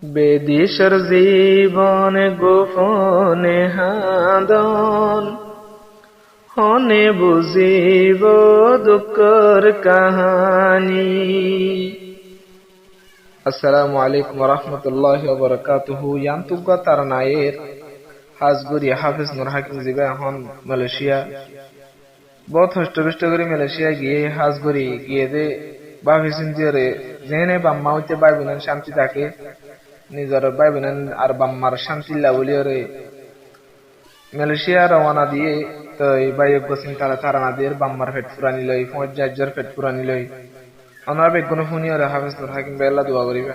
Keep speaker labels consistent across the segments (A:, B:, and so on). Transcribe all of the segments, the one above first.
A: বেদিশর জীবন গোপনে হাদন, হনে বুঝিব দুঃখর কাহানি। আসসালামু আলাইকুম ওয়া রাহমাতুল্লাহি ওয়া বারাকাতুহু। ইয়ান্তুগা তারনায়ের হাজগুরি হাফিজ নূর হাকিম জিবা এখন মালয়েশিয়া বহুত হষ্ট করে মালয়েশিয়া গিয়ে হাজগুরি গিয়ে দে ভাবিছেন যে যেনে বাম্মা হইতে বাইবেন শান্তি থাকে, নিজের বাইবেন আর বাম্মার শান্তি লাউলি রে মালয়েশিয়া রওনা দিয়ে তো এই বাইক গোসিন তারা দিয়ে বাম্মার পেট পুরানি লই, ফৌজাজ্জর পেট পুরানি লই ওনার বেগুন শুনি আর হাফিজ নূর হাকিম বেলা দোয়া করিবা।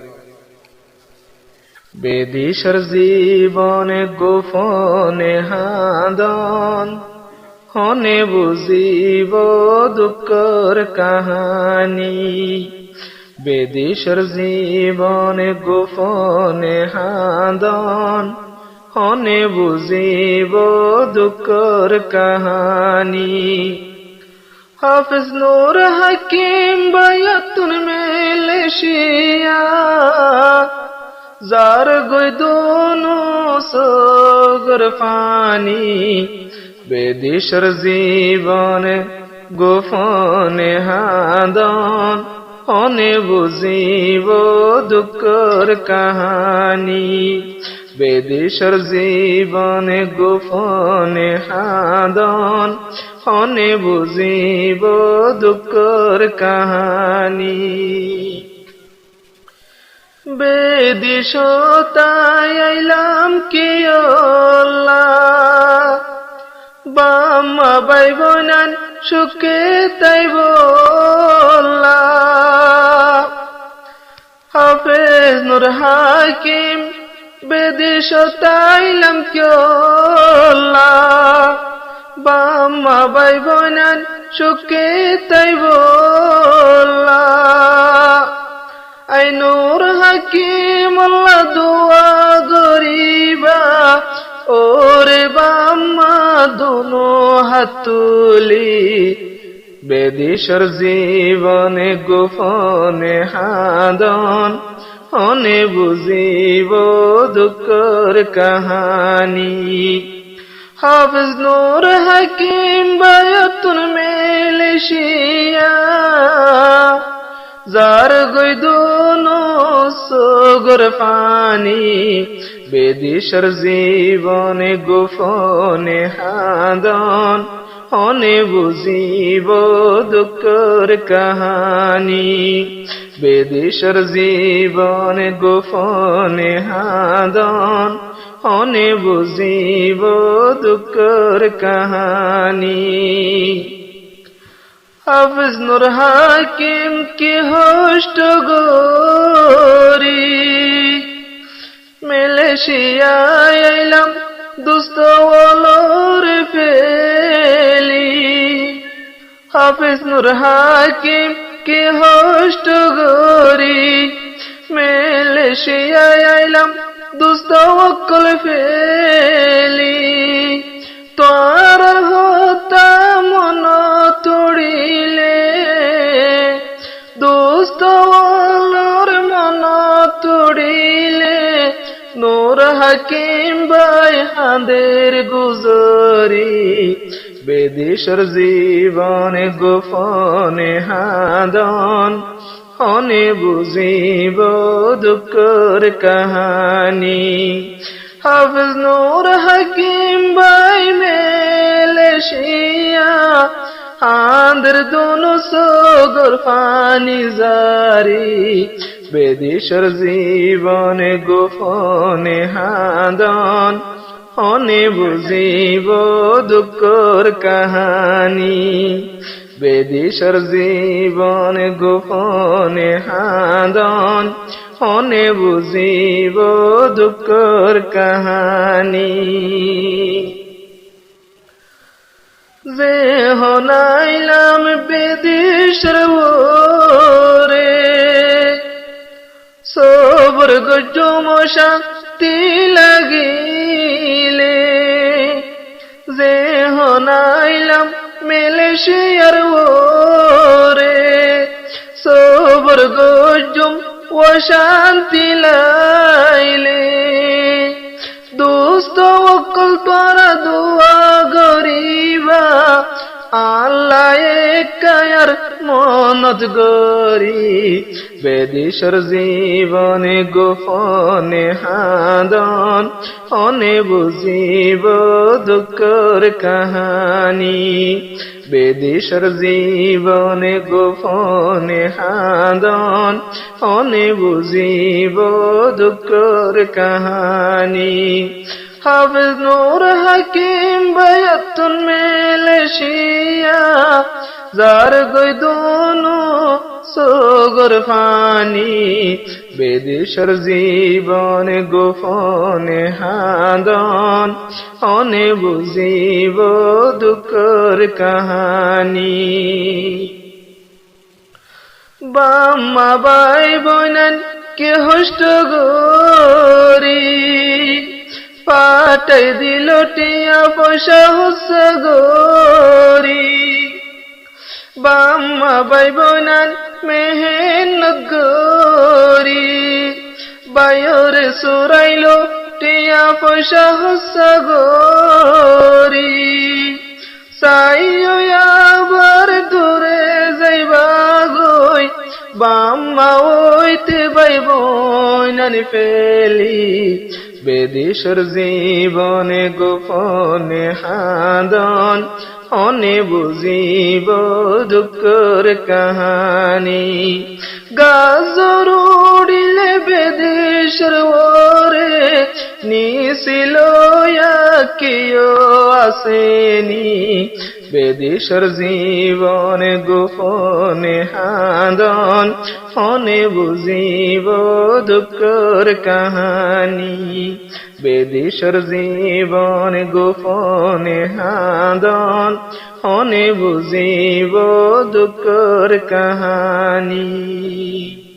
A: বেদিশর জীবনে গোপনে হাদন, হনে বুঝিব দুঃখর কাহানি। বেদিশর জীবনে গোপনে হাদন, হনে বুঝিব দুঃখর কাহানি। হাফিজ নূর হাকিম বায়াতুন মালয়েশিয়া, যার গইদুনু সগর ফানি। বেদিশর জীবনে গোপনে হাদন, হনে বুঝিব দুঃখর কাহানি। বেদিশর জীবনে গোপনে হাদন, হনে বুঝিব দুঃখর কাহানি। বেদিশতায় আইলাম কি আল্লাহ, বাম্মা ভাই বোনান সুখে তাই বল্লা। হাফেজ নূর হাকিম বেদিশতায় আইলাম কি আল্লাহ, বাম্মা ভাই বোনান সুখে তাই বল্লা। আই নূর হাকিম আল্লাহ দোয়া গরিবা, ওরে বাম্মা দুনো হাত তুলি। বেদিশর জীবনে গোপনে হাদন, হনে বুঝিব দুঃখর কাহানি। হাফিজ নূর হাকিম বায়াতুন মালয়েশিয়া, যার গইদুনু সগর ফানি। বেদিশর জীবনে গোপনে হাদন, হনে বুঝিব দুঃখর কাহানি। বেদিশর জীবনে গোপনে হাদন, হনে বুঝিব দুঃখর কাহানি। হাফিজ নূর হাকিম কি হষ্ট গরি, মালয়েশিয়ায় আইলাম দুস্থ ওলর ফেলি। হাফিজ নূর হাকিম কি হষ্ট গরি, মালয়েশিয়ায় আইলাম দুস্থ ওকল ফেলি। তোর হতা মন তোড়িলে, দুস্থ ওলর মন তোড়িলে। নূর হাকিম ভাই হাঁদের গুজরি, বেদিশর জীবনে গোপনে হাদন, হনে বুঝিব দুঃখর কাহানি। হাফিজ নূর হাকিম ভাই মালয়েশিয়া, হাঁদের দুনো সগর ফানি জারি। বেদিশর জীবনে গোপনে হাদন, হনে বুঝিব দুঃখর কাহানি। বেদিশর জীবনে গোপনে হাদন, হনে বুঝিব দুঃখর কাহানি। যে হনাইলাম বেদিশর ওরে, সবর গজম শান্তি লাগিলে। যে হনাইলাম মালয়েশিয়ার ওরে, সবর গজম ও শান্তি লাই মনত গরি বেদিশর জীবনে গোপনে হাদন অনে বুঝিব দুঃখর কাহানি বেদিশর জীবনে গোপনে হাদন অনে বুঝিব দুঃখর কাহানি হাফেজ নূর হাকিম বায়াতুন মেলেশিয়া যার গই দুনু সগর ফানি বেদিশর জীবনে গোপনে হাদন অনে বুঝিব দুঃখর কাহানি বাম্মা বাই বইনান কে হষ্ট গরি পাটাই দিল টিয়া পয়সা হুস গরি বাম্মা বাই বইনান মেহেনত গরি বায়রে সুরাইলো টিয়া পয়সা হুস গরি সাইও আবার দূরে যাইবা গই বাম্মা ওইতে বাই বইনান ফেলি বেদিশর জীবনে গোপনে হাদন অনে বুঝিব দুঃখর কাহানি গাজর উড়িলে বেদিশর ওরে নিছিল কেউ আসেনি বেদিশর জীবনে গোপনে হাদন অনে বুঝিব দুঃখর কাহানি বেদিশর জীবনে গোপনে হাদন অনে বুঝিব দুঃখর কাহানি।